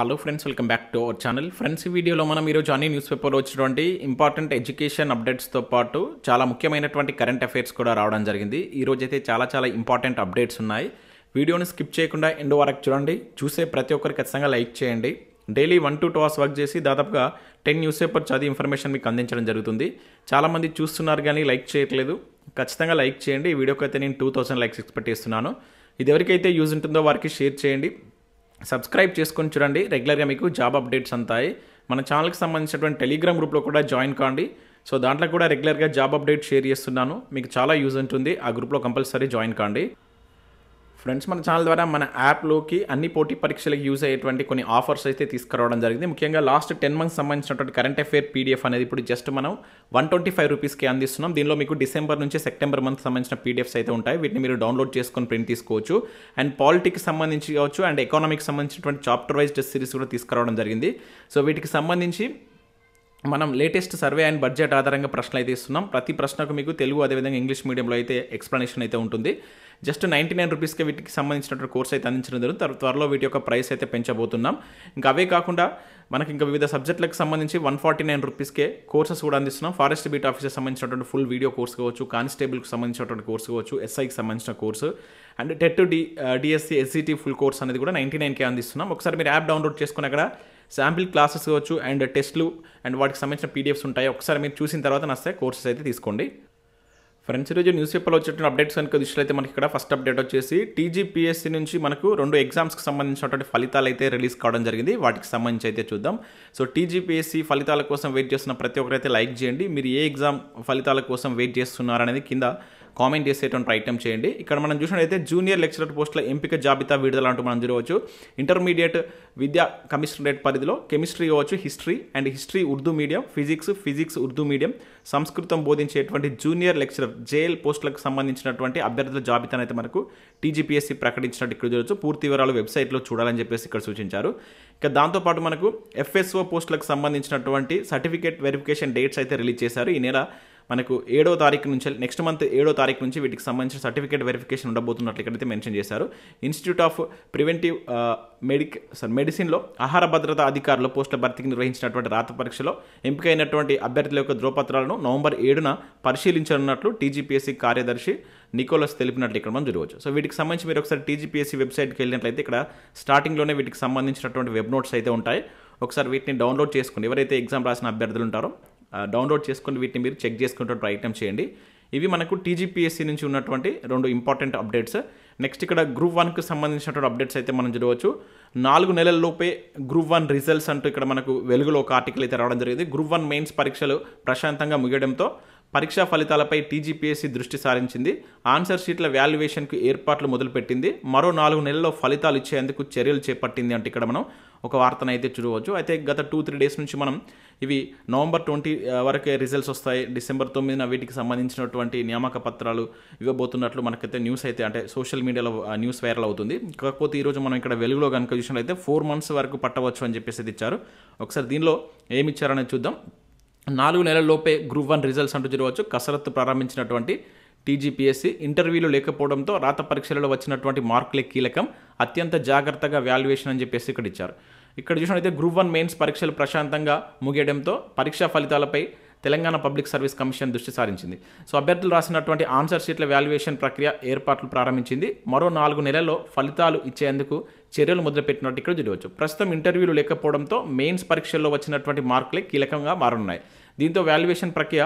Hello friends, welcome back to our channel. Friends, ఈ వీడియోలో మనం ఈరోజు అన్ని న్యూస్ పేపర్లో వచ్చినటువంటి ఇంపార్టెంట్ ఎడ్యుకేషన్ అప్డేట్స్తో పాటు చాలా ముఖ్యమైనటువంటి కరెంట్ అఫైర్స్ కూడా రావడం జరిగింది. ఈరోజు అయితే చాలా ఇంపార్టెంట్ అప్డేట్స్ ఉన్నాయి. వీడియోని స్కిప్ చేయకుండా ఎండ్ వరకు చూడండి. చూసే ప్రతి ఒక్కరికి ఖచ్చితంగా లైక్ చేయండి. డైలీ 1 to 2 hours వర్క్ చేసి దాదాపుగా 10 న్యూస్ పేపర్ చదివి ఇన్ఫర్మేషన్ మీకు అందించడం జరుగుతుంది. చాలామంది చూస్తున్నారు కానీ లైక్ చేయట్లేదు. ఖచ్చితంగా లైక్ చేయండి. ఈ వీడియోకి అయితే నేను 2000 లైక్స్ ఎక్స్పెక్ట్ చేస్తున్నాను. ఇది ఎవరికైతే యూజ్ ఉంటుందో వారికి షేర్ చేయండి. సబ్స్క్రైబ్ చేసుకొని చూడండి. రెగ్యులర్గా మీకు జాబ్ అప్డేట్స్ అంతాయి. మన ఛానల్కి సంబంధించినటువంటి టెలిగ్రామ్ గ్రూప్లో కూడా జాయిన్ కాండి. సో దాంట్లో కూడా రెగ్యులర్గా జాబ్ అప్డేట్ షేర్ చేస్తున్నాను. మీకు చాలా యూజ్ ఉంటుంది. ఆ గ్రూప్లో కంపల్సరీ జాయిన్ కాండి. ఫ్రెండ్స్, మన ఛానల్ ద్వారా మన యాప్లోకి అన్ని పోటీ పరీక్షలకు యూజ్ అయ్యేటువంటి కొన్ని ఆఫర్స్ అయితే తీసుకురావడం జరిగింది. ముఖ్యంగా లాస్ట్ 10 months సంబంధించినటువంటి కరెంట్ అఫైర్ పీడిఎఫ్ అనేది ఇప్పుడు జస్ట్ మనం 125 రూపీస్కి అందిస్తున్నాం. దీనిలో మీకు డిసెంబర్ నుంచి సెప్టెంబర్ మంత్ సంబంధించిన పీడిఎఫ్స్ అయితే ఉంటాయి. వీటిని మీరు డౌన్లోడ్ చేసుకొని ప్రింట్ తీసుకోవచ్చు. అండ్ పాలిటిక్స్ సంబంధించి కావచ్చు అండ్ ఎకానమిక్స్ సంబంధించినటువంటి చాప్టర్ వైజ్ టెస్ట్ సిరీస్ కూడా తీసుకురావడం జరిగింది. సో వీటికి సంబంధించి మనం లేటెస్ట్ సర్వే అండ్ బడ్జెట్ ఆధారంగా ప్రశ్నలు అయితే ఇస్తున్నాం. ప్రతి ప్రశ్నకు మీకు తెలుగు అదేవిధంగా ఇంగ్లీష్ మీడియంలో అయితే ఎక్స్ప్లెనేషన్ అయితే ఉంటుంది. జస్ట్ 99 రూపీస్కి వీటికి సంబంధించినటువంటి కోర్స్ అయితే అందించడం జరుగుతుంది. త్వరలో వీటి యొక్క ప్రైస్ అయితే పెంచబోతున్నాం. ఇంకా అవే కాకుండా మనకి ఇంకా వివిధ సబ్జెక్టులకు సంబంధించి 149 రూపీస్కే కోర్సెస్ కూడా అందిస్తున్నాం. ఫారెస్ట్ బీట్ ఆఫీసర్ సంబంధించినటువంటి ఫుల్ వీడియో కోర్స్ కావచ్చు, కానిస్టేబుల్కి సంబంధించినటువంటి కోర్స్ కావచ్చు, ఎస్ఐకి సంబంధించిన course and TET DSC SCT full course అనేది కూడా 99కే అందిస్తున్నాం. ఒకసారి మీరు యాప్ డౌన్లోడ్ చేసుకుని అక్కడ శాంపిల్ క్లాసెస్ కావచ్చు అండ్ టెస్ట్లు అండ్ వాటికి సంబంధించిన పీడిఎఫ్స్ ఉంటాయి. ఒకసారి మీరు చూసిన తర్వాత నస్తే కోర్సెస్ అయితే తీసుకోండి. ఫ్రెండ్స్, ఈరోజు న్యూస్ పేపర్లో వచ్చేటువంటి అప్డేట్స్ కనుక దృష్టిలో అయితే మనకి ఇక్కడ ఫస్ట్ అప్డేట్ వచ్చేసి టీజీపీఎస్సీ నుంచి మనకు 2 ఎగ్జామ్స్కి సంబంధించినటువంటి ఫలితాలు అయితే రిలీజ్ కావడం జరిగింది. వాటికి సంబంధించి అయితే చూద్దాం. సో టీజీపీఎస్సీ ఫలితాల కోసం వెయిట్ చేస్తున్న ప్రతి ఒక్కరైతే లైక్ చేయండి. మీరు ఏ ఎగ్జామ్ ఫలితాల కోసం వెయిట్ చేస్తున్నారనేది కింద కామెంట్ చేసేటువంటి ప్రయత్నం చేయండి. ఇక్కడ మనం చూసినట్లయితే జూనియర్ లెక్చరర్ పోస్టుల ఎంపిక జాబితా విడుదల అంటూ మనం చూడవచ్చు. ఇంటర్మీడియట్ విద్యా కమిషనరేట్ పరిధిలో కెమిస్ట్రీ కావచ్చు, history Urdu medium, physics Urdu medium, సంస్కృతం బోధించేటువంటి జూనియర్ లెక్చరర్ జేఎల్ పోస్టులకు సంబంధించినటువంటి అభ్యర్థుల జాబితాను అయితే మనకు టీజీపీఎస్సీ ప్రకటించినట్టు ఇక్కడ చూడవచ్చు. పూర్తి వివరాలు వెబ్సైట్లో చూడాలని చెప్పేసి ఇక్కడ సూచించారు. ఇక దాంతోపాటు మనకు ఎఫ్ఎస్ఓ పోస్టులకు సంబంధించినటువంటి సర్టిఫికేట్ వెరిఫికేషన్ డేట్స్ అయితే రిలీజ్ చేశారు. ఈ నెల మనకు 7వ తారీఖు నుంచి నెక్స్ట్ మంత్ 7వ తారీఖు నుంచి వీటికి సంబంధించిన సర్టిఫికేట్ వెరిఫికేషన్ ఉండబోతున్నట్లు ఇక్కడైతే మెన్షన్ చేశారు. ఇన్స్టిట్యూట్ ఆఫ్ ప్రివెంటివ్ మెడిసిన్లో ఆహార భద్రతా అధికారులు పోస్టుల భర్తీకి నిర్వహించినటువంటి రాత పరీక్షలో ఎంపికైనటువంటి అభ్యర్థుల యొక్క ధ్రువపత్రాలను నవంబర్ 7న పరిశీలించనున్నట్లు టీజీపీఎస్సీ కార్యదర్శి నికోలస్ తెలిపినట్లు ఇక్కడ మనం చూడవచ్చు. సో వీటికి సంబంధించి మీరు ఒకసారి టీజీపీఎస్సీ వెబ్సైట్కి వెళ్ళినట్లయితే ఇక్కడ స్టార్టింగ్లోనే వీటికి సంబంధించినటువంటి వెబ్ నోట్స్ అయితే ఉంటాయి. ఒకసారి వీటిని డౌన్లోడ్ చేసుకోండి. ఎవరైతే ఎగ్జామ్ రాసిన అభ్యర్థులు ఉంటారో డౌన్లోడ్ చేసుకుని వీటిని మీరు చెక్ చేసుకుంటే ప్రయత్నం చేయండి. ఇవి మనకు టీజీపీఎస్సీ నుంచి ఉన్నటువంటి 2 ఇంపార్టెంట్ అప్డేట్స్. నెక్స్ట్ ఇక్కడ గ్రూప్ 1కి సంబంధించినటువంటి అప్డేట్స్ అయితే మనం చూడవచ్చు. 4 నెలల్లోపే గ్రూప్ 1 రిజల్ట్స్ అంటూ ఇక్కడ మనకు వెలుగులో ఒక ఆర్టికల్ అయితే రావడం జరిగింది. గ్రూప్ 1 మెయిన్స్ పరీక్షలు ప్రశాంతంగా ముగియడంతో పరీక్షా ఫలితాలపై టీజీపీఎస్సీ దృష్టి సారించింది. ఆన్సర్ షీట్ల వాల్యుయేషన్కు ఏర్పాట్లు మొదలుపెట్టింది. మరో 4 నెలల్లో ఫలితాలు ఇచ్చేందుకు చర్యలు చేపట్టింది అంటే ఇక్కడ మనం ఒక వార్తను అయితే చూడవచ్చు. అయితే గత 2-3 డేస్ నుంచి మనం ఇవి నవంబర్ 20 వరకే రిజల్ట్స్ వస్తాయి, డిసెంబర్ 9న వీటికి సంబంధించినటువంటి నియామక పత్రాలు ఇవ్వబోతున్నట్లు మనకైతే న్యూస్ అయితే అంటే సోషల్ మీడియాలో న్యూస్ వైరల్ అవుతుంది. కాకపోతే ఈరోజు మనం ఇక్కడ వెలుగులో కనుక చూసినట్లయితే 4 months వరకు పట్టవచ్చు అని చెప్పేసి ఇచ్చారు. ఒకసారి దీనిలో ఏమి ఇచ్చారనేది చూద్దాం. 4 నెలల్లోపే గ్రూప్ 1 రిజల్ట్స్ అంటూ చూడవచ్చు. కసరత్తు ప్రారంభించినటువంటి టీజీపీఎస్సీ ఇంటర్వ్యూలు లేకపోవడంతో రాత పరీక్షలలో వచ్చినటువంటి మార్కులే కీలకం, అత్యంత జాగ్రత్తగా వాల్యుయేషన్ అని చెప్పేసి ఇక్కడ ఇచ్చారు. ఇక్కడ చూసినట్లయితే గ్రూప్ 1 మెయిన్స్ పరీక్షలు ప్రశాంతంగా ముగియడంతో పరీక్షా ఫలితాలపై తెలంగాణ పబ్లిక్ సర్వీస్ కమిషన్ దృష్టి సారించింది. సో అభ్యర్థులు రాసినటువంటి ఆన్సర్ షీట్ల వాల్యుయేషన్ ప్రక్రియ ఏర్పాట్లు ప్రారంభించింది. మరో 4 నెలల్లో ఫలితాలు ఇచ్చేందుకు చర్యలు మొదలుపెట్టినట్టు ఇక్కడ చూడవచ్చు. ప్రస్తుతం ఇంటర్వ్యూలు లేకపోవడంతో మెయిన్స్ పరీక్షల్లో వచ్చినటువంటి మార్కులే కీలకంగా మారనున్నాయి. దీంతో వాల్యుయేషన్ ప్రక్రియ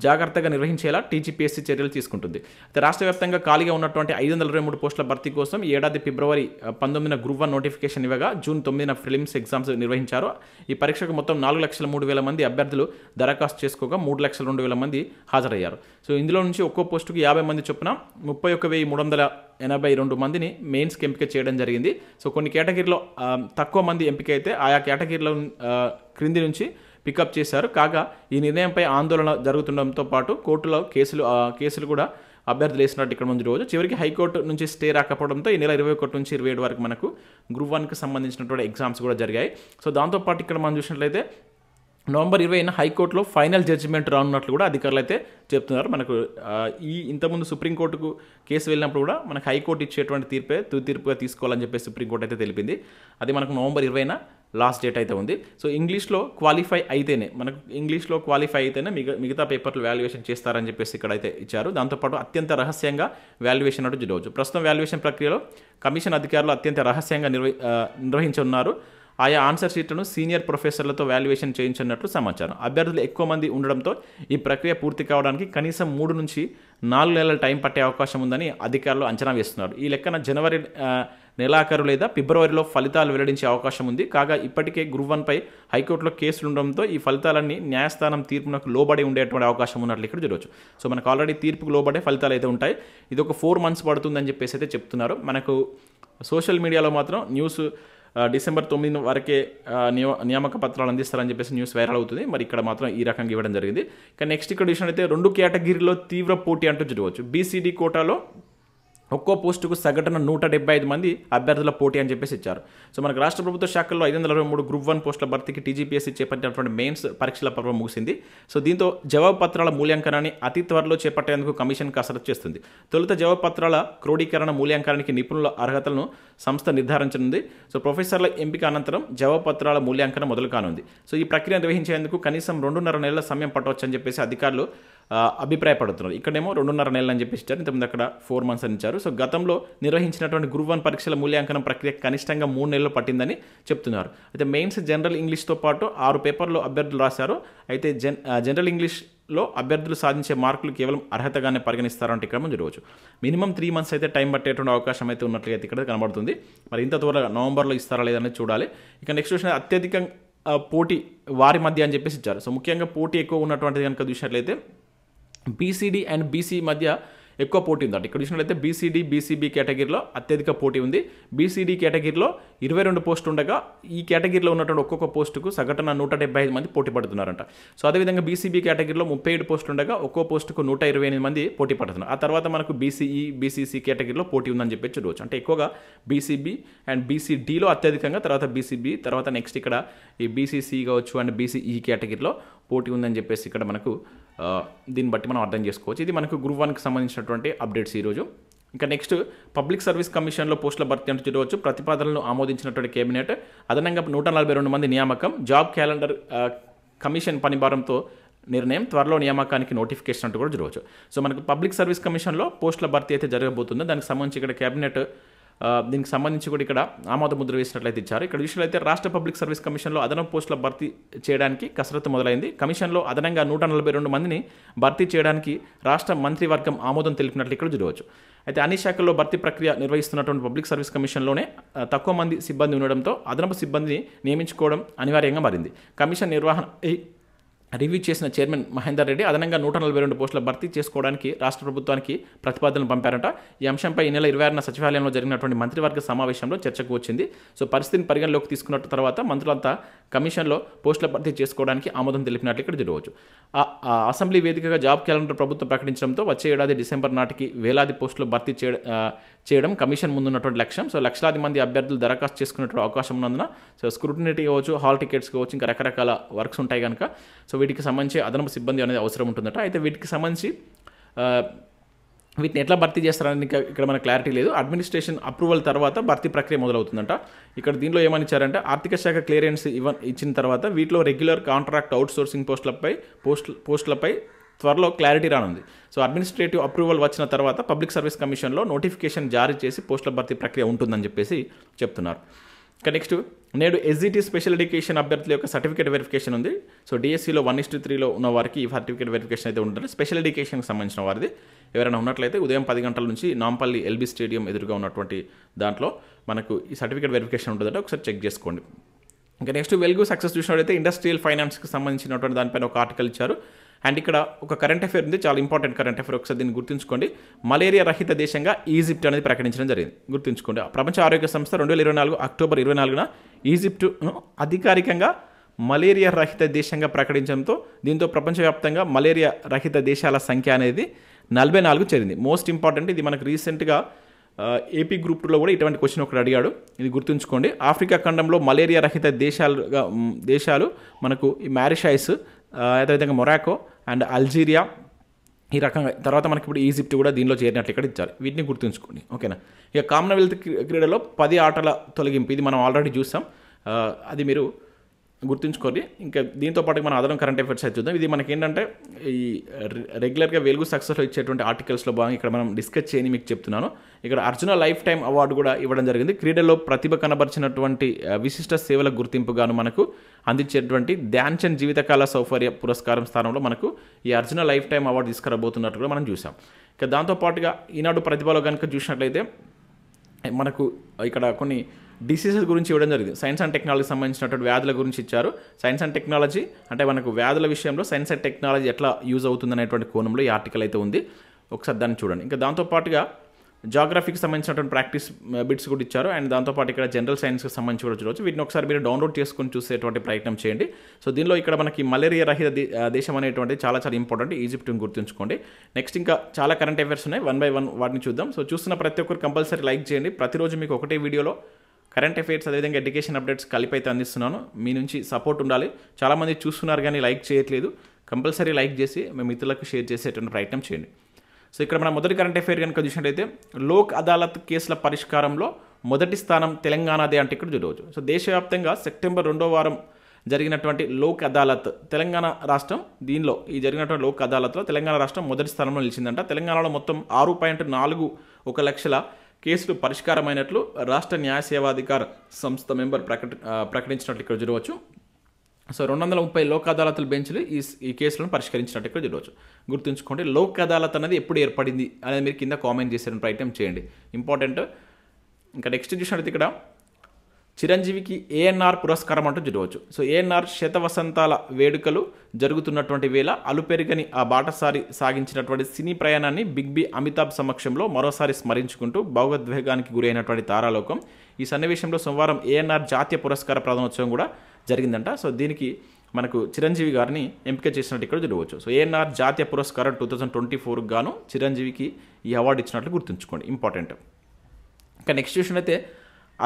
జాగ్రత్తగా నిర్వహించేలా టీజీపీఎస్సీ చర్యలు తీసుకుంటుంది. అయితే రాష్ట్ర వ్యాప్తంగా ఖాళీగా ఉన్నటువంటి 523 పోస్టుల భర్తీ కోసం ఈ ఏడాది ఫిబ్రవరి 19న గ్రూప్ 1 నోటిఫికేషన్ ఇవ్వగా జూన్ 9న ప్రిలిమ్స్ ఎగ్జామ్స్ నిర్వహించారు. ఈ పరీక్షకు మొత్తం 4,03,000 మంది అభ్యర్థులు దరఖాస్తు చేసుకోగా 3,02,000 మంది హాజరయ్యారు. సో ఇందులో నుంచి ఒక్కో పోస్టుకు 50 మంది చొప్పున 31,382 మందిని మెయిన్స్కి ఎంపిక చేయడం జరిగింది. సో కొన్ని కేటగిరీలో తక్కువ మంది ఎంపిక అయితే ఆయా కేటగిరీలో క్రింది నుంచి పికప్ చేశారు. కాగా ఈ నిర్ణయంపై ఆందోళన జరుగుతుండడంతో పాటు కోర్టులో కేసులు కూడా అభ్యర్థులు వేసినట్టు ఇక్కడ ముందు రోజు చివరికి హైకోర్టు నుంచి స్టే రాకపోవడంతో ఈ నెల 21 నుంచి 27 వరకు మనకు గ్రూప్ 1కి సంబంధించినటువంటి ఎగ్జామ్స్ కూడా జరిగాయి. సో దాంతోపాటు ఇక్కడ మనం చూసినట్లయితే నవంబర్ 20న హైకోర్టులో ఫైనల్ జడ్జిమెంట్ రానున్నట్లు కూడా అధికారులు అయితే చెప్తున్నారు. మనకు ఇంతకుముందు సుప్రీంకోర్టుకు కేసు వెళ్ళినప్పుడు కూడా మనకు హైకోర్టు ఇచ్చేటువంటి తీర్పుగా తీసుకోవాలని చెప్పి సుప్రీంకోర్టు అయితే తెలిపింది. అది మనకు నవంబర్ 20న లాస్ట్ డేట్ అయితే ఉంది. సో ఇంగ్లీష్లో క్వాలిఫై అయితేనే మిగతా పేపర్లు వాల్యుయేషన్ చేస్తారని చెప్పేసి ఇక్కడైతే ఇచ్చారు. దాంతోపాటు అత్యంత రహస్యంగా వాల్యుయేషన్ అంటూ చూడవచ్చు. ప్రస్తుతం వాల్యుయేషన్ ప్రక్రియలో కమిషన్ అధికారులు అత్యంత రహస్యంగా నిర్వహించనున్నారు. ఆయా ఆన్సర్ షీట్లను సీనియర్ ప్రొఫెసర్లతో వాల్యుయేషన్ చేయించున్నట్లు సమాచారం. అభ్యర్థులు ఎక్కువ మంది ఉండడంతో ఈ ప్రక్రియ పూర్తి కావడానికి కనీసం 3 నుంచి 4 నెలల టైం పట్టే అవకాశం ఉందని అధికారులు అంచనా వేస్తున్నారు. ఈ లెక్కన జనవరి నెలాఖరు లేదా ఫిబ్రవరిలో ఫలితాలు వెల్లడించే అవకాశం ఉంది. కాగా ఇప్పటికే గ్రూప్ 1 పై హైకోర్టులో కేసులు ఉండడంతో ఈ ఫలితాలన్నీ న్యాయస్థానం తీర్పునకు లోబడి ఉండేటువంటి అవకాశం ఉన్నట్లు ఇక్కడ చూడవచ్చు. సో మనకు ఆల్రెడీ తీర్పుకు లోబడే ఫలితాలు అయితే ఉంటాయి. ఇది ఒక 4 months పడుతుందని చెప్పేసి అయితే చెప్తున్నారు. మనకు సోషల్ మీడియాలో మాత్రం న్యూస్ డిసెంబర్ 9 వరకే నియామక పత్రాలు అందిస్తారని చెప్పేసి న్యూస్ వైరల్ అవుతుంది. మరి ఇక్కడ మాత్రం ఈ రకంగా ఇవ్వడం జరిగింది. కానీ నెక్స్ట్ ఇక్కడ చూసినట్లయితే 2 కేటగిరీలో తీవ్ర పోటీ అంటూ చూడవచ్చు. బీసీడీ కోటాలో ఒక్కో పోస్టుకు సగటున 175 మంది అభ్యర్థుల పోటీ అని చెప్పేసి ఇచ్చారు. సో మనకు రాష్ట్ర ప్రభుత్వ శాఖల్లో 523 గ్రూప్ 1 పోస్టుల భర్తీకి టీజీపీఎస్సీ చేపట్టినటువంటి మెయిన్స్ పరీక్షల పర్వం ముగిసింది. సో దీంతో జవాబు పత్రాల మూల్యాంకనాన్ని అతి త్వరలో చేపట్టేందుకు కమిషన్ కసరత్తు చేస్తుంది. తొలుత జవాబు పత్రాల క్రోడీకరణ మూల్యాంకనానికి నిపుణుల అర్హతలను సంస్థ నిర్ధారించనుంది. సో ప్రొఫెసర్ల ఎంపిక అనంతరం జవాబు పత్రాల మూల్యాంకనం మొదలు కానుంది. సో ఈ ప్రక్రియ నిర్వహించేందుకు కనీసం 2.5 నెలల సమయం పట్టవచ్చు అని చెప్పేసి అధికారులు అభిప్రాయపడుతున్నారు. ఇక్కడేమో 2.5 నెలలు అని చెప్పేసి ఇచ్చారు. ఇంతకుముందు అక్కడ 4 months అని ఇచ్చారు. సో గతంలో నిర్వహించినటువంటి గ్రూప్ 1 పరీక్షల మూల్యాంకనం ప్రక్రియ కనిష్టంగా 3 నెలలు పట్టిందని చెప్తున్నారు. అయితే మెయిన్స్ జనరల్ ఇంగ్లీష్తో పాటు 6 పేపర్లు అభ్యర్థులు రాశారు. అయితే జనరల్ ఇంగ్లీష్లో అభ్యర్థులు సాధించే మార్కులు కేవలం అర్హతగానే పరిగణిస్తారంటే ఇక్కడ మనం చూడవచ్చు. మినిమం 3 months అయితే టైం పట్టేటువంటి అవకాశం అయితే ఉన్నట్లుగా అయితే ఇక్కడ కనబడుతుంది. మరి ఇంత త్వరగా నవంబర్లో ఇస్తారా లేదని చూడాలి. ఇక నెక్స్ట్ చూసిన అత్యధిక పోటీ వారి మధ్య అని చెప్పేసి ఇచ్చారు. సో ముఖ్యంగా పోటీ ఎక్కువ ఉన్నటువంటిది కనుక చూసినట్లయితే బీసీడీ అండ్ బీసీ మధ్య ఎక్కువ పోటీ ఉందంట. ఇక్కడ చూసినట్లయితే బీసీడీ బీసీబీ కేటగిరీలో అత్యధిక పోటీ ఉంది. బీసీడీ కేటగిరీలో 22 పోస్టులు ఉండగా ఈ కేటగిరీలో ఉన్నటువంటి ఒక్కొక్క పోస్టుకు సగటున 175 మంది పోటీ పడుతున్నారంట. సో అదేవిధంగా బీసీబీ కేటగిరీలో 37 పోస్టులు ఉండగా ఒక్కో పోస్టుకు 128 మంది పోటీ పడుతున్నారు. ఆ తర్వాత మనకు బీసీఈ బీసీసీ కేటగిరీలో పోటీ ఉందని చెప్పి చూడవచ్చు. అంటే ఎక్కువగా బీసీబీ అండ్ బీసీడీలో అత్యధికంగా, తర్వాత బీసీబీ, తర్వాత నెక్స్ట్ ఇక్కడ ఈ బీసీసీ కావచ్చు అండ్ బీసీఈ కేటగిరీలో పోటీ ఉందని చెప్పేసి ఇక్కడ మనకు దీన్ని బట్టి మనం అర్థం చేసుకోవచ్చు. ఇది మనకు గ్రూప్ 1కి సంబంధించినటువంటి అప్డేట్స్ ఈరోజు. ఇంకా నెక్స్ట్ పబ్లిక్ సర్వీస్ కమిషన్లో పోస్టుల భర్తీ అంటూ చూడవచ్చు. ప్రతిపాదనలను ఆమోదించినటువంటి కేబినెట్ అదనంగా 142 మంది నియామకం. జాబ్ క్యాలెండర్ కమిషన్ పనిభారంతో నిర్ణయం, త్వరలో నియామకానికి నోటిఫికేషన్ అంటూ కూడా చూడవచ్చు. సో మనకు పబ్లిక్ సర్వీస్ కమిషన్లో పోస్టుల భర్తీ అయితే జరగబోతుందో దానికి సంబంధించి ఇక్కడ కేబినెట్ దీనికి సంబంధించి కూడా ఇక్కడ ఆమోద ముద్ర వేసినట్లయితే ఇచ్చారు. ఇక్కడ విషయంలో రాష్ట్ర పబ్లిక్ సర్వీస్ కమిషన్లో అదనపు పోస్టుల భర్తీ చేయడానికి కసరత్తు మొదలైంది. కమిషన్లో అదనంగా 142 మందిని భర్తీ చేయడానికి రాష్ట్ర మంత్రివర్గం ఆమోదం తెలిపినట్లు ఇక్కడ చూడవచ్చు. అయితే అన్ని శాఖల్లో భర్తీ ప్రక్రియ నిర్వహిస్తున్నటువంటి పబ్లిక్ సర్వీస్ కమిషన్లోనే తక్కువ మంది సిబ్బంది ఉండడంతో అదనపు సిబ్బందిని నియమించుకోవడం అనివార్యంగా మారింది. కమిషన్ నిర్వహణ రివ్యూ చేసిన చైర్మన్ మహేందర్ రెడ్డి అదనంగా 142 పోస్టుల భర్తీ చేసుకోవడానికి రాష్ట్ర ప్రభుత్వానికి ప్రతిపాదనలు పంపారట. ఈ అంశంపై ఈ నెల 26న సచివాలయంలో జరిగినటువంటి మంత్రివర్గ సమావేశంలో చర్చకు వచ్చింది. సో పరిస్థితిని పరిగణలోకి తీసుకున్న తర్వాత మంత్రులంతా కమిషన్లో పోస్టుల భర్తీ చేసుకోవడానికి ఆమోదం తెలిపినట్లు ఇక్కడ చూడవచ్చు. అసెంబ్లీ వేదికగా జాబ్ క్యాలెండర్ ప్రభుత్వం ప్రకటించడంతో వచ్చే ఏడాది డిసెంబర్ నాటికి వేలాది పోస్టులు భర్తీ చేయడం కమిషన్ ముందున్నటువంటి లక్ష్యం. సో లక్షలాది మంది అభ్యర్థులు దరఖాస్తు చేసుకునేటువంటి అవకాశం ఉన్నందున సో స్క్రూటినిటీ కావచ్చు, హాల్ టికెట్స్ కావచ్చు, ఇంకా రకరకాల వర్క్స్ ఉంటాయి కనుక సో వీటికి సంబంధించి అదనపు సిబ్బంది అనేది అవసరం ఉంటుందట. అయితే వీటికి సంబంధించి వీటిని ఎట్లా భర్తీ చేస్తారని ఇక్కడ మనకు క్లారిటీ లేదు. అడ్మినిస్ట్రేషన్ అప్రూవల్ తర్వాత భర్తీ ప్రక్రియ మొదలవుతుందంట. ఇక్కడ దీనిలో ఏమని ఇచ్చారంటే ఆర్థిక శాఖ క్లియరెన్స్ ఇచ్చిన తర్వాత వీటిలో రెగ్యులర్ కాంట్రాక్ట్ అవుట్ సోర్సింగ్ పోస్టులపై త్వరలో క్లారిటీ రానుంది. సో అడ్మినిస్ట్రేటివ్ అప్రూవల్ వచ్చిన తర్వాత పబ్లిక్ సర్వీస్ కమిషన్లో నోటిఫికేషన్ జారీ చేసి పోస్టుల భర్తీ ప్రక్రియ ఉంటుందని చెప్పేసి చెప్తున్నారు. ఇక నెక్స్ట్ నేడు ఎస్జిటి స్పెషల్ ఎడ్యుకేషన్ అభ్యర్థుల యొక్క సర్టిఫికేట్ వెరిఫికేషన్ ఉంది. సో డిఎస్సిలో 1:3లో ఉన్న వారికి ఈ సర్టిఫికేట్ వెరిఫికేషన్ అయితే ఉంటుంది. స్పెషల్ ఎడ్యుకేషన్కి సంబంధించిన వారిది ఎవరైనా ఉన్నట్లయితే ఉదయం 10 గంటల నుంచి నాంపల్లి ఎల్బీ స్టేడియం ఎదురుగా ఉన్నటువంటి దాంట్లో మనకు ఈ సర్టిఫికేట్ వెరిఫికేషన్ ఉంటుందంటే ఒకసారి చెక్ చేసుకోండి. ఇంకా నెక్స్ట్ వెలుగు సక్సెస్ చూసినట్లయితే ఇండస్ట్రియల్ ఫైనాన్స్కి సంబంధించినటువంటి దానిపైన ఒక ఆర్టికల్ ఇచ్చారు. అండ్ ఇక్కడ ఒక కరెంట్ అఫేర్ ఉంది, చాలా ఇంపార్టెంట్ కరెంట్ అఫేర్, ఒకసారి దీన్ని గుర్తుంచుకోండి. మలేరియా రహిత దేశంగా ఈజిప్ట్ అనేది ప్రకటించడం జరిగింది. గుర్తుంచుకోండి. ప్రపంచ ఆరోగ్య సంస్థ 2024 అక్టోబర్ 24న ఈజిప్టును అధికారికంగా మలేరియా రహిత దేశంగా ప్రకటించడంతో దీంతో ప్రపంచవ్యాప్తంగా మలేరియా రహిత దేశాల సంఖ్య అనేది 44 చేరింది. మోస్ట్ ఇంపార్టెంట్, ఇది మనకు రీసెంట్గా ఏపీ గ్రూప్ 2లో కూడా ఇటువంటి క్వశ్చన్ ఒకటి అడిగాడు, ఇది గుర్తుంచుకోండి. ఆఫ్రికా ఖండంలో మలేరియా రహిత దేశాలు మనకు ఈ మారిషైస్, అదేవిధంగా మొరాకో అండ్ అల్జీరియా, ఈ రకంగా తర్వాత మనకి ఇప్పుడు ఈజిప్ట్ కూడా దీనిలో చేరినట్లు ఇక్కడ ఇచ్చారు. వీటిని గుర్తుంచుకోండి, ఓకేనా. ఇక కామన్వెల్త్ క్రీడలో 10 ఆటల తొలగింపు, ఇది మనం ఆల్రెడీ చూసాం. అది మీరు గుర్తుంచుకోండి. ఇంకా దీంతో పాటు మన అదనం కరెంట్ అఫైర్స్ అయితే చూద్దాం. ఇది మనకి ఏంటంటే ఈ రెగ్యులర్గా వెలుగు సక్సెస్లో ఇచ్చేటువంటి ఆర్టికల్స్లో భాగంగా ఇక్కడ మనం డిస్కస్ చేయని మీకు చెప్తున్నాను. ఇక్కడ అర్జున లైఫ్ టైం అవార్డు కూడా ఇవ్వడం జరిగింది. క్రీడల్లో ప్రతిభ కనబరిచినటువంటి విశిష్ట సేవల గుర్తింపుగాను మనకు అందించేటువంటి ధ్యాన్ చంద్ జీవితకాల సౌకర్య పురస్కారం స్థానంలో మనకు ఈ అర్జున లైఫ్ టైం అవార్డు తీసుకురాబోతున్నట్టు కూడా మనం చూసాం. ఇక దాంతోపాటుగా ఈనాడు ప్రతిభలో కనుక చూసినట్లయితే మనకు ఇక్కడ కొన్ని డిసీజెస్ గురించి ఇవ్వడం జరిగింది. సైన్స్ అండ్ టెక్నాలజీకి సంబంధించినటువంటి వ్యాధుల గురించి ఇచ్చారు. సైన్స్ అండ్ టెక్నాలజీ అంటే మనకు వ్యాధుల విషయంలో సైన్స్ అండ్ టెక్నాలజీ ఎట్లా యూజ్ అవుతుందనేటువంటి కోణంలో ఈ ఆర్టికల్ అయితే ఉంది. ఒకసారి దాన్ని చూడండి. ఇంకా దాంతోపాటుగా జాగ్రఫీకి సంబంధించినటువంటి ప్రాక్టీస్ బిట్స్ కూడా ఇచ్చారు. అండ్ దాంతోపాటు ఇక్కడ జనరల్ సైన్స్కి సంబంధించి కూడా చూడవచ్చు. వీటిని ఒకసారి మీరు డౌన్లోడ్ చేసుకొని చూసేటువంటి ప్రయత్నం చేయండి. సో దీనిలో ఇక్కడ మనకి మలేరియా రహిత దేశం అనేటువంటిది చాలా చాలా ఇంపార్టెంట్. ఈజిప్ట్ని గుర్తుంచుకోండి. నెక్స్ట్ ఇంకా చాలా కరెంట్ అఫైర్స్ ఉన్నాయి. 1 by 1 వాటిని చూద్దాం. సో చూస్తున్న ప్రతి ఒక్కరు కంపల్సరీ లైక్ చేయండి. ప్రతిరోజు మీకు ఒకటే వీడియోలో కరెంట్ అఫైర్స్ అదేవిధంగా ఎడ్యుకేషన్ అప్డేట్స్ కలిపి అయితే అందిస్తున్నాను. మీ నుంచి సపోర్ట్ ఉండాలి. చాలామంది చూస్తున్నారు కానీ లైక్ చేయట్లేదు. కంపల్సరీ లైక్ చేసి మీ మిత్రులకు షేర్ చేసేటువంటి ప్రయత్నం చేయండి. సో ఇక్కడ మన మొదటి కరెంట్ అఫైర్ కనుక చూసినట్టయితే లోక్ అదాలత్ కేసుల పరిష్కారంలో మొదటి స్థానం తెలంగాణదే అంటే ఇక్కడ చూడవచ్చు. సో దేశవ్యాప్తంగా సెప్టెంబర్ 2వ వారం జరిగినటువంటి లోక్ అదాలత్ తెలంగాణ రాష్ట్రం దీనిలో ఈ జరిగినటువంటి లోక్ అదాలత్లో తెలంగాణ రాష్ట్రం మొదటి స్థానంలో నిలిచిందంట. తెలంగాణలో మొత్తం 6.41 లక్షల కేసులు పరిష్కారమైనట్లు రాష్ట్ర న్యాయ సేవాధికార సంస్థ మెంబర్ ప్రకటించినట్లు ఇక్కడ చూడవచ్చు. సో 230 లోక్ అదాలత్ల బెంచ్లు ఈ కేసులను పరిష్కరించినట్టు ఇక్కడ చూడవచ్చు. గుర్తుంచుకోండి, లోక్ అదాలత్ అనేది ఎప్పుడు ఏర్పడింది అనేది మీరు కింద కామెంట్ చేసే ప్రయత్నం చేయండి. ఇంపార్టెంట్. ఇంకా నెక్స్ట్ చూసినట్టు ఇక్కడ చిరంజీవికి ఏఎన్ఆర్ పురస్కారం అంటూ చూడవచ్చు. సో ఏఎన్ఆర్ శతవసంతాల వేడుకలు జరుగుతున్నటువంటి వేళ అలుపెరుగని ఆ బాటసారి సాగించినటువంటి సినీ ప్రయాణాన్ని బిగ్ బి అమితాబ్ సమక్షంలో మరోసారి స్మరించుకుంటూ భావోద్వేగానికి గురైనటువంటి తారాలోకం. ఈ సన్నివేశంలో సోమవారం ఏఎన్ఆర్ జాతీయ పురస్కార ప్రదానోత్సవం కూడా జరిగిందంట. సో దీనికి మనకు చిరంజీవి గారిని ఎంపిక చేసినట్టు ఇక్కడ చూడవచ్చు. సో ఏఎన్ఆర్ జాతీయ పురస్కారం 2024 గాను చిరంజీవికి ఈ అవార్డు ఇచ్చినట్లు గుర్తుంచుకోండి. ఇంపార్టెంట్. ఇంకా నెక్స్ట్ చూసినట్లయితే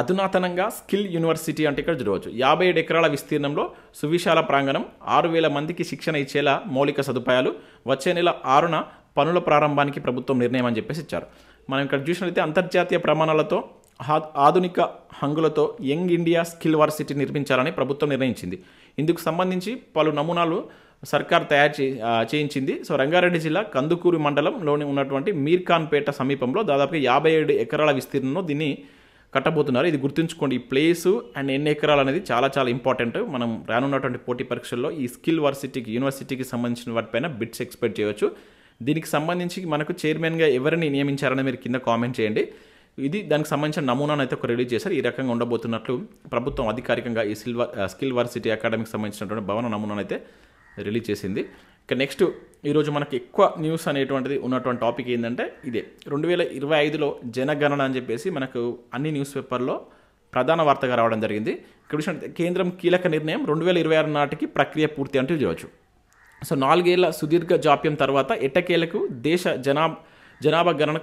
అధునాతనంగా స్కిల్ యూనివర్సిటీ అంటే ఇక్కడ చూడవచ్చు. 57 ఎకరాల విస్తీర్ణంలో సువిశాల ప్రాంగణం, 6,000 మందికి శిక్షణ ఇచ్చేలా మౌలిక సదుపాయాలు, వచ్చే నెల 6న పనుల ప్రారంభానికి ప్రభుత్వం నిర్ణయం అని చెప్పేసి ఇచ్చారు. మనం ఇక్కడ చూసినట్లయితే అంతర్జాతీయ ప్రమాణాలతో ఆధునిక హంగులతో యంగ్ ఇండియా స్కిల్ వర్సిటీ నిర్మించాలని ప్రభుత్వం నిర్ణయించింది. ఇందుకు సంబంధించి పలు నమూనాలు సర్కార్ తయారు చేయించింది. సో రంగారెడ్డి జిల్లా కందుకూరు మండలంలోని ఉన్నటువంటి మీర్ఖాన్పేట సమీపంలో దాదాపుగా 57 ఎకరాల విస్తీర్ణంలో దీన్ని కట్టబోతున్నారు. ఇది గుర్తుంచుకోండి. ఈ ప్లేసు అండ్ ఎన్ని ఎకరాలు అనేది చాలా చాలా ఇంపార్టెంట్. మనం రానున్నటువంటి పోటీ పరీక్షల్లో ఈ స్కిల్ యూనివర్సిటీకి సంబంధించిన వాటిపైన బిట్స్ ఎక్స్పెక్ట్ చేయవచ్చు. దీనికి సంబంధించి మనకు చైర్మన్గా ఎవరిని నియమించారని మీరు కింద కామెంట్ చేయండి. ఇది దానికి సంబంధించిన నమూనాను అయితే ఒక రిలీజ్ చేశారు. ఈ రకంగా ఉండబోతున్నట్లు ప్రభుత్వం అధికారికంగా ఈ స్కిల్ వర్సిటీ అకాడమీకి సంబంధించినటువంటి భవన నమూనాను అయితే రిలీజ్ చేసింది. ఇక నెక్స్ట్ ఈరోజు మనకి ఎక్కువ న్యూస్ అనేటువంటిది ఉన్నటువంటి టాపిక్ ఏంటంటే ఇదే 2025లో జనగణన అని చెప్పేసి మనకు అన్ని న్యూస్ పేపర్లో ప్రధాన వార్తగా రావడం జరిగింది. ఇక్కడ కేంద్రం కీలక నిర్ణయం 2026 నాటికి ప్రక్రియ పూర్తి అంటూ చూడవచ్చు. సో 4 ఏళ్ల సుదీర్ఘ జాప్యం తర్వాత ఎట్టకేలకు దేశ జనాభా గణన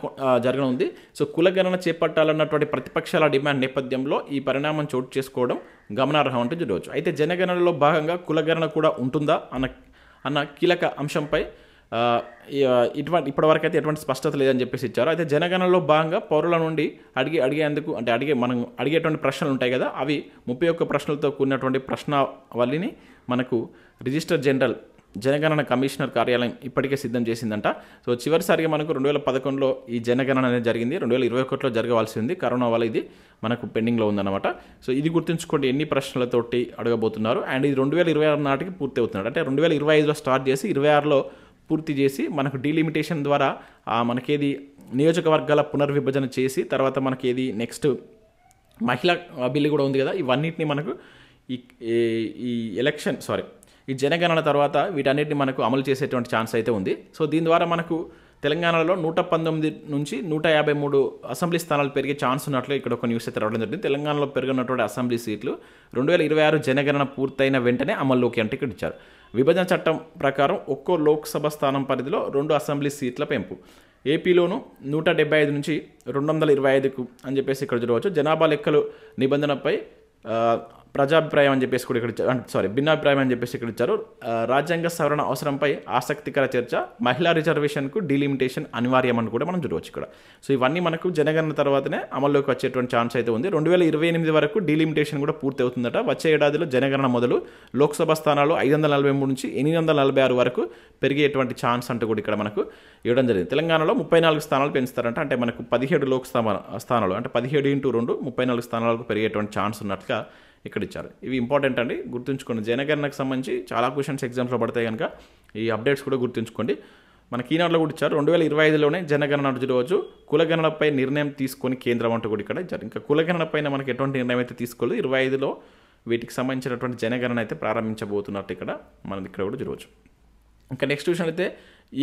జరగనుంది. సో కులగణన చేపట్టాలన్నటువంటి ప్రతిపక్షాల డిమాండ్ నేపథ్యంలో ఈ పరిణామం చోటు చేసుకోవడం గమనార్హం అంటూ చూడవచ్చు. అయితే జనగణనలో భాగంగా కులగణన కూడా ఉంటుందా అన్న కీలక అంశంపై ఇప్పటివరకు అయితే ఎటువంటి స్పష్టత లేదని చెప్పేసి ఇచ్చారు. అయితే జనగణనలో భాగంగా పౌరుల నుండి అడిగేందుకు అంటే మనం అడిగేటువంటి ప్రశ్నలు ఉంటాయి కదా, అవి 31 ప్రశ్నలతో కూడినటువంటి ప్రశ్నావళిని మనకు రిజిస్టర్ జనరల్ జనగణన కమిషనర్ కార్యాలయం ఇప్పటికే సిద్ధం చేసిందంట. సో చివరిసారిగా మనకు 2011లో ఈ జనగణన అనేది జరిగింది. 2021లో జరగవలసి ఉంది. కరోనా వల్ల ఇది మనకు పెండింగ్లో ఉందన్నమాట. సో ఇది గుర్తుంచుకోండి, ఎన్ని ప్రశ్నలతోటి అడగబోతున్నారు. అండ్ ఇది 2026 నాటికి పూర్తి అవుతున్నాడు. అంటే 2025లో స్టార్ట్ చేసి 26లో పూర్తి చేసి మనకు డీలిమిటేషన్ ద్వారా మనకేది నియోజకవర్గాల పునర్విభజన చేసి తర్వాత మనకేది నెక్స్ట్ మహిళా బిల్లు కూడా ఉంది కదా, ఇవన్నిటిని మనకు ఈ జనగణన తర్వాత వీటన్నిటిని మనకు అమలు చేసేటువంటి ఛాన్స్ అయితే ఉంది. సో దీని ద్వారా మనకు తెలంగాణలో 119 నుంచి 153 అసెంబ్లీ స్థానాలు పెరిగే ఛాన్స్ ఉన్నట్లు ఇక్కడ ఒక న్యూస్ అయితే రావడం జరిగింది. తెలంగాణలో పెరిగినటువంటి అసెంబ్లీ సీట్లు 2026 జనగణన పూర్తయిన వెంటనే అమల్లోకి అంటే ఇక్కడ ఇచ్చారు. విభజన చట్టం ప్రకారం ఒక్కో లోక్సభ స్థానం పరిధిలో 2 అసెంబ్లీ సీట్ల పెంపు. ఏపీలోను 175 నుంచి 225కు అని చెప్పేసి ఇక్కడ చూడవచ్చు. జనాభా లెక్కలు నిబంధనపై ప్రజాభిప్రాయం అని చెప్పేసి కూడా ఇక్కడ భిన్నాభిప్రాయం అని చెప్పేసి ఇక్కడ ఇచ్చారు. రాజ్యాంగ సవరణ అవసరంపై ఆసక్తికర చర్చ, మహిళా రిజర్వేషన్కు డీలిమిటేషన్ అనివార్యం అని కూడా మనం చూడవచ్చు ఇక్కడ. సో ఇవన్నీ మనకు జనగణన తర్వాతనే అమల్లోకి వచ్చేటువంటి ఛాన్స్ అయితే ఉంది. 2028 వరకు డీలిమిటేషన్ కూడా పూర్తి అవుతుందట. వచ్చే ఏడాదిలో జనగణన మొదలు లోక్సభ స్థానాలు 543 నుంచి 846 వరకు పెరిగేటువంటి ఛాన్స్ అంటూ కూడా ఇక్కడ మనకు ఇవ్వడం జరిగింది. తెలంగాణలో 34 స్థానాలు పెంచుతారంట. అంటే మనకు 17 లోక్సభ స్థానాలు, అంటే 17x2 34 స్థానాలకు పెరిగేటువంటి ఛాన్స్ ఉన్నట్లుగా ఇక్కడ ఇచ్చారు. ఇవి ఇంపార్టెంట్ అండి, గుర్తుంచుకోండి. జనగణనకు సంబంధించి చాలా క్వశ్చన్స్ ఎగ్జామ్స్లో పడతాయి కనుక ఈ అప్డేట్స్ కూడా గుర్తుంచుకోండి. మనకి ఈనాడులో కూడా ఇచ్చారు. 2025లోనే జనగణన రోజు కులగణనపై నిర్ణయం తీసుకొని కేంద్రం అంటూ కూడా ఇక్కడ ఇచ్చారు. ఇంకా కులగణన పైన మనకి ఎటువంటి నిర్ణయం అయితే తీసుకోలేదు. 25లో వీటికి సంబంధించినటువంటి జనగణన అయితే ప్రారంభించబోతున్నట్టు ఇక్కడ మనం ఇక్కడ కూడా చూడవచ్చు. ఇంకా నెక్స్ట్ విషయం అయితే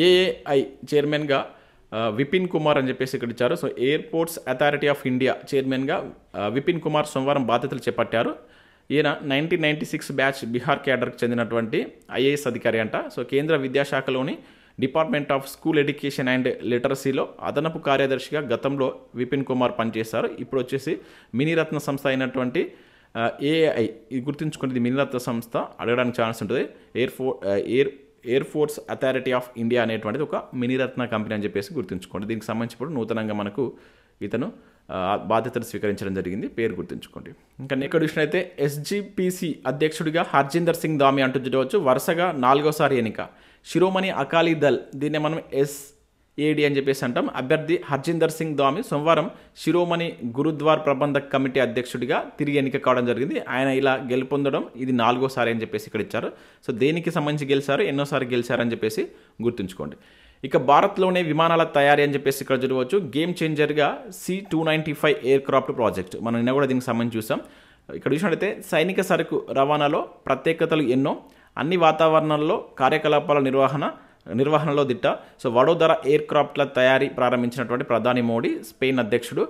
ఏఏఐ చైర్మన్గా విపిన్ కుమార్ అని చెప్పేసి ఇక్కడ ఇచ్చారు. So airports authority of India చైర్మన్గా విపిన్ కుమార్ సోమవారం బాధ్యతలు చేపట్టారు. ఈయన 1996 బ్యాచ్ బీహార్ క్యాడర్కి చెందినటువంటి ఐఏఎస్ అధికారి అంట. సో కేంద్ర విద్యాశాఖలోని department of school education and లిటరసీలో అదనపు కార్యదర్శిగా గతంలో విపిన్ కుమార్ పనిచేశారు. ఇప్పుడు వచ్చేసి మినీరత్న సంస్థ అయినటువంటి ఏఐ, ఇది గుర్తుంచుకుంటే ఇది మినీరత్న సంస్థ, అడగడానికి ఛాన్స్ ఉంటుంది. Air force authority of India అనేటువంటిది ఒక మినీరత్న కంపెనీ అని చెప్పేసి గుర్తుంచుకోండి. దీనికి సంబంధించి ఇప్పుడు నూతనంగా మనకు ఇతను బాధ్యతలు స్వీకరించడం జరిగింది, పేరు గుర్తుంచుకోండి. ఇంకా నెక్స్ట్ విషయం అయితే ఎస్జీపీసీ అధ్యక్షుడిగా హర్జిందర్ సింగ్ దామి అంటూ చూడవచ్చు. వరుసగా 4వసారి ఎన్నిక. శిరోమణి అకాలీ దళ్, దీన్నే మనం ఎస్ఏడి అని చెప్పేసి అంటాం. అభ్యర్థి హర్జిందర్ సింగ్ దామి సోమవారం శిరోమణి గురుద్వార్ ప్రబంధక్ కమిటీ అధ్యక్షుడిగా తిరిగి ఎన్నిక కావడం జరిగింది. ఆయన ఇలా గెలుపొందడం ఇది 4వసారి అని చెప్పేసి ఇక్కడ ఇచ్చారు. సో దేనికి సంబంధించి గెలిచారు, ఎన్నోసారి గెలిచారని చెప్పేసి గుర్తుంచుకోండి. ఇక భారత్లోనే విమానాల తయారీ అని చెప్పేసి ఇక్కడ చూడవచ్చు. గేమ్ చేంజర్గా C-295 ఎయిర్ క్రాఫ్ట్ ప్రాజెక్ట్, మనం నిన్న కూడా దీనికి సంబంధించి చూసాం. ఇక్కడ చూసినట్టయితే సైనిక సరుకు రవాణాలో ప్రత్యేకతలు ఎన్నో, అన్ని వాతావరణాల్లో కార్యకలాపాల నిర్వహణలో దిట్ట. సో వడోదర ఎయిర్ క్రాఫ్ట్ల తయారీ ప్రారంభించినటువంటి ప్రధాని మోడీ, స్పెయిన్ అధ్యక్షుడు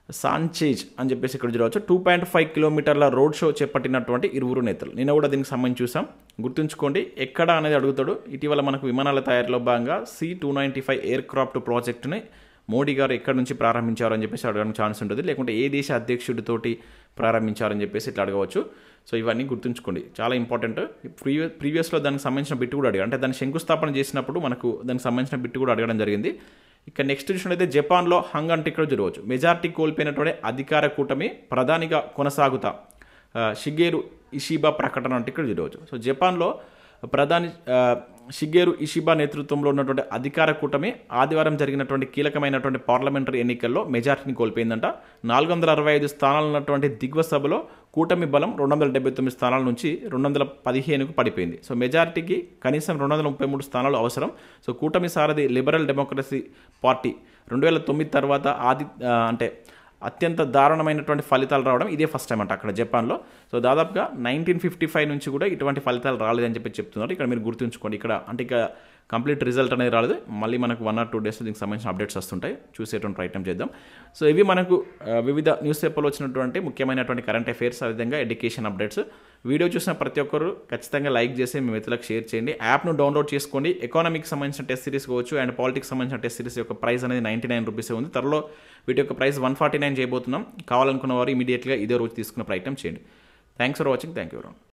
సాంచేజ్ అని చెప్పేసి ఇక్కడ చూడవచ్చు. 2.5 కిలోమీటర్ల రోడ్ షో చేపట్టినటువంటి ఇరువురు నేతలు. నిన్న కూడా దీనికి సంబంధించి చూసాం, గుర్తుంచుకోండి. ఎక్కడ అనేది అడుగుతాడు. ఇటీవల మనకు విమానాల తయారీలో భాగంగా C-295 ఎయిర్ క్రాఫ్ట్ ప్రాజెక్టుని మోడీ గారు ఎక్కడి నుంచి ప్రారంభించారు అని చెప్పేసి అడగడానికి ఛాన్స్ ఉంటుంది. లేకుంటే ఏ దేశ అధ్యక్షుడితోటి ప్రారంభించారని చెప్పేసి ఇట్లా అడగవచ్చు. సో ఇవన్నీ గుర్తుంచుకోండి, చాలా ఇంపార్టెంట్. ప్రీవియస్లో దానికి సంబంధించిన బిట్ కూడా అడిగారు, అంటే దాన్ని శంకుస్థాపన చేసినప్పుడు మనకు దానికి సంబంధించిన బిట్ కూడా అడగడం జరిగింది. ఇక నెక్స్ట్ విషయం అయితే జపాన్లో హంగ్ అంటే ఇక్కడ చూడవచ్చు. మెజార్టీ కోల్పోయినటువంటి అధికార కూటమి ప్రధానిగా కొనసాగుతా, షిగేరు ఇషిబా ప్రకటన అంటే ఇక్కడ చూడవచ్చు. సో జపాన్లో ప్రధాని షిగేరు ఇషిబా నేతృత్వంలో ఉన్నటువంటి అధికార కూటమి ఆదివారం జరిగినటువంటి కీలకమైనటువంటి పార్లమెంటరీ ఎన్నికల్లో మెజార్టీని కోల్పోయిందంట. 465 స్థానాలు ఉన్నటువంటి దిగువ సభలో కూటమి బలం 279 స్థానాల నుంచి 215కు పడిపోయింది. సో మెజారిటీకి కనీసం 233 స్థానాలు అవసరం. సో కూటమి సారథి లిబరల్ డెమోక్రసీ పార్టీ 2009 తర్వాత అంటే అత్యంత దారుణమైనటువంటి ఫలితాలు రావడం ఇదే ఫస్ట్ టైం అంట అక్కడ జపాన్లో. సో దాదాపుగా 1955 నుంచి కూడా ఇటువంటి ఫలితాలు రాలేదని చెప్పి చెప్తున్నారు. ఇక్కడ మీరు గుర్తుంచుకోండి. ఇక్కడ అంటే ఇక కంప్లీట్ రిజల్ట్ అనేది రాలేదు, మళ్ళీ మనకు 1 or 2 days దీనికి సంబంధించిన అప్డేట్స్ వస్తుంటాయి, చూసేటువంటి ప్రయత్నం చేద్దాం. సో ఇవి మనకు వివిధ న్యూస్ పేపర్లో వచ్చినటువంటి ముఖ్యమైనటువంటి కరెంట్ అఫైర్స్, అదేవిధంగా ఎడ్యుకేషన్ అప్డేట్స్. వీడియో చూసిన ప్రతి ఒక్కరు ఖచ్చితంగా లైక్ చేసి మీ మిత్రులకు షేర్ చేయండి. యాప్ను డౌన్లోడ్ చేసుకోండి. ఎకానమీకి సంబంధించిన టెస్ట్ సిరీస్ కావచ్చు అండ్ పాలిటిక్స్ సంబంధించిన టెస్ట్ సిరీస్ యొక్క ప్రైస్ అనేది 99 రూపీసే ఉంది. త్వరలో వీటి యొక్క ప్రైస్ 149 చేయబోతున్నాం. కావాలనుకున్న వారు ఇమీడియట్గా ఇదే రోజు తీసుకునే ప్రయత్నం చేయండి. Thanks for watching. Thank you.